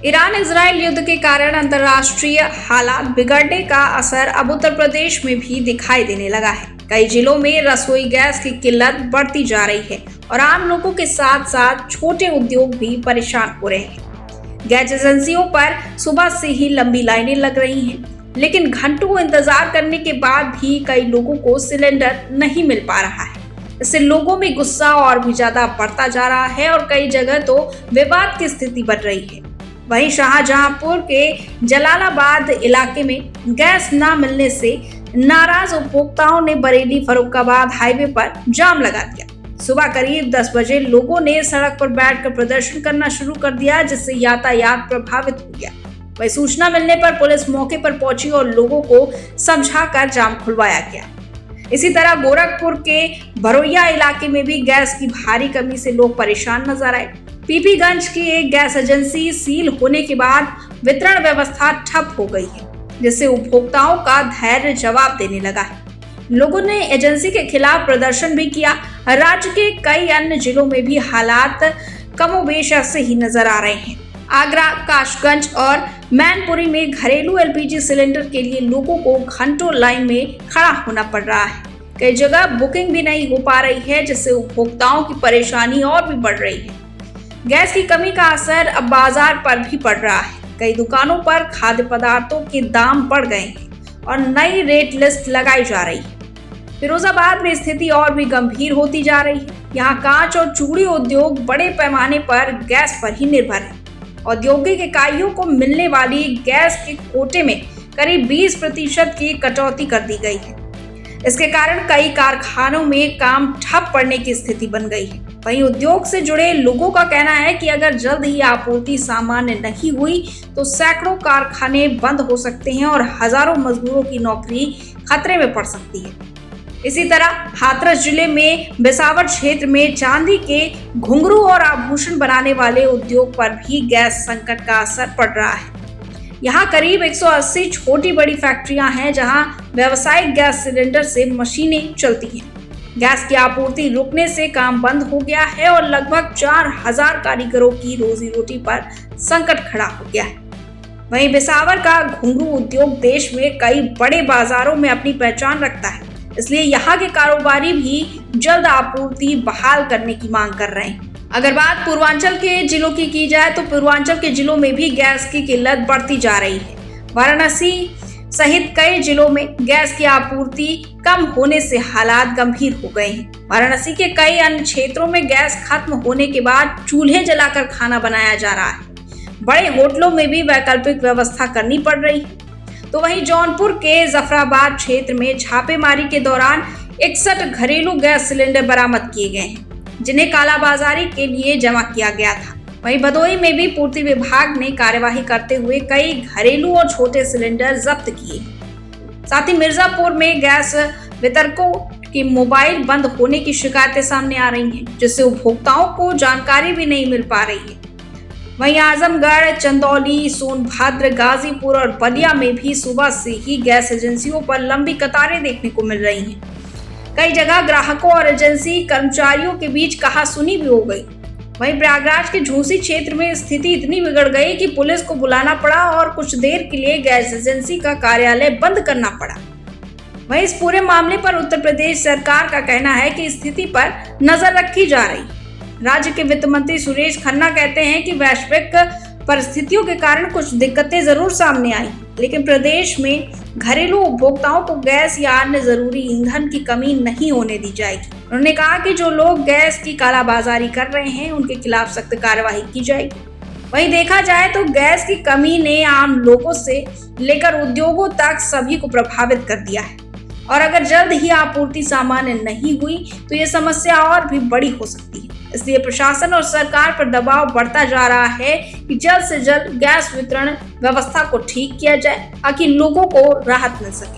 Iran Israel युद्ध के कारण अंतर्राष्ट्रीय हालात बिगड़ने का असर अब उत्तर प्रदेश में भी दिखाई देने लगा है। कई जिलों में रसोई गैस की किल्लत बढ़ती जा रही है और आम लोगों के साथ साथ छोटे उद्योग भी परेशान हो रहे हैं। गैस एजेंसियों पर सुबह से ही लंबी लाइनें लग रही हैं, लेकिन घंटों इंतजार करने के बाद भी कई लोगों को सिलेंडर नहीं मिल पा रहा है। इससे लोगों में गुस्सा और भी ज्यादा बढ़ता जा रहा है और कई जगह तो विवाद की स्थिति बढ़ रही है। वहीं शाहजहांपुर के जलालाबाद इलाके में गैस न मिलने से नाराज उपभोक्ताओं ने बरेली फर्रुखाबाद हाईवे पर जाम लगा दिया। सुबह करीब 10 बजे लोगों ने सड़क पर बैठकर प्रदर्शन करना शुरू कर दिया, जिससे यातायात प्रभावित हो गया। वहीं सूचना मिलने पर पुलिस मौके पर पहुंची और लोगों को समझाकर जाम खुलवाया गया। इसी तरह गोरखपुर के भरोइया इलाके में भी गैस की भारी कमी से लोग परेशान नजर आए। पीपीगंज की एक गैस एजेंसी सील होने के बाद वितरण व्यवस्था ठप हो गई है, जिससे उपभोक्ताओं का धैर्य जवाब देने लगा है। लोगों ने एजेंसी के खिलाफ प्रदर्शन भी किया। राज्य के कई अन्य जिलों में भी हालात कमोबेश ऐसे ही नजर आ रहे हैं। आगरा, काशगंज और मैनपुरी में घरेलू एलपीजी सिलेंडर के लिए लोगों को घंटों लाइन में खड़ा होना पड़ रहा है। कई जगह बुकिंग भी नहीं हो पा रही है, जिससे उपभोक्ताओं की परेशानी और भी बढ़ रही है। गैस की कमी का असर अब बाजार पर भी पड़ रहा है। कई दुकानों पर खाद्य पदार्थों के दाम बढ़ गए हैं और नई रेट लिस्ट लगाई जा रही है। फिरोजाबाद में स्थिति और भी गंभीर होती जा रही है। यहाँ कांच और चूड़ी उद्योग बड़े पैमाने पर गैस पर ही निर्भर है। औद्योगिक इकाइयों को मिलने वाली गैस के कोटे में करीब 20% की कटौती कर दी गई है। इसके कारण कई कारखानों में काम ठप पड़ने की स्थिति बन गई है। वहीं उद्योग से जुड़े लोगों का कहना है कि अगर जल्द ही आपूर्ति सामान्य नहीं हुई तो सैकड़ों कारखाने बंद हो सकते हैं और हजारों मजदूरों की नौकरी खतरे में पड़ सकती है। इसी तरह हाथरस जिले में बिसावर क्षेत्र में चांदी के घुंघरू और आभूषण बनाने वाले उद्योग पर भी गैस संकट का असर पड़ रहा है। यहाँ करीब 180 छोटी बड़ी फैक्ट्रियां हैं, जहां व्यावसायिक गैस सिलेंडर से मशीनें चलती हैं। गैस की आपूर्ति रुकने से काम बंद हो गया है और लगभग 4000 कारीगरों की रोजी रोटी पर संकट खड़ा हो गया है। वहीं बिसावर का घुंघरू उद्योग देश में कई बड़े बाजारों में अपनी पहचान रखता है, इसलिए यहाँ के कारोबारी भी जल्द आपूर्ति बहाल करने की मांग कर रहे हैं। अगर बात पूर्वांचल के जिलों की जाए तो पूर्वांचल के जिलों में भी गैस की किल्लत बढ़ती जा रही है। वाराणसी सहित कई जिलों में गैस की आपूर्ति कम होने से हालात गंभीर हो गए हैं। वाराणसी के कई अन्य क्षेत्रों में गैस खत्म होने के बाद चूल्हे जलाकर खाना बनाया जा रहा है। बड़े होटलों में भी वैकल्पिक व्यवस्था करनी पड़ रही है। तो वहीं जौनपुर के जफराबाद क्षेत्र में छापेमारी के दौरान 61 घरेलू गैस सिलेंडर बरामद किए गए हैं, जिन्हें कालाबाजारी के लिए जमा किया गया था। वहीं भदोही में भी पूर्ति विभाग ने कार्यवाही करते हुए कई घरेलू और छोटे सिलेंडर जब्त किए। साथ ही मिर्जापुर में गैस वितरकों के मोबाइल बंद होने की शिकायतें सामने आ रही हैं, जिससे उपभोक्ताओं को जानकारी भी नहीं मिल पा रही है। वहीं आजमगढ़, चंदौली, सोनभद्र, गाजीपुर और बलिया में भी सुबह से ही गैस एजेंसियों पर लंबी कतारें देखने को मिल रही हैं। कई जगह ग्राहकों और एजेंसी कर्मचारियों के बीच कहासुनी भी हो गई। वहीं प्रयागराज के झूसी क्षेत्र में स्थिति इतनी बिगड़ गई कि पुलिस को बुलाना पड़ा और कुछ देर के लिए गैस एजेंसी का कार्यालय बंद करना पड़ा। वहीं इस पूरे मामले पर उत्तर प्रदेश सरकार का कहना है कि स्थिति पर नजर रखी जा रही है। राज्य के वित्त मंत्री सुरेश खन्ना कहते हैं कि वैश्विक परिस्थितियों के कारण कुछ दिक्कतें जरूर सामने आई, लेकिन प्रदेश में घरेलू उपभोक्ताओं को गैस या अन्य जरूरी ईंधन की कमी नहीं होने दी जाएगी। उन्होंने कहा कि जो लोग गैस की कालाबाजारी कर रहे हैं उनके खिलाफ सख्त कार्रवाई की जाएगी। वहीं देखा जाए तो गैस की कमी ने आम लोगों से लेकर उद्योगों तक सभी को प्रभावित कर दिया है और अगर जल्द ही आपूर्ति सामान्य नहीं हुई तो ये समस्या और भी बड़ी हो सकती है। इसलिए प्रशासन और सरकार पर दबाव बढ़ता जा रहा है कि जल्द से जल्द गैस वितरण व्यवस्था को ठीक किया जाए ताकि लोगों को राहत मिल सके।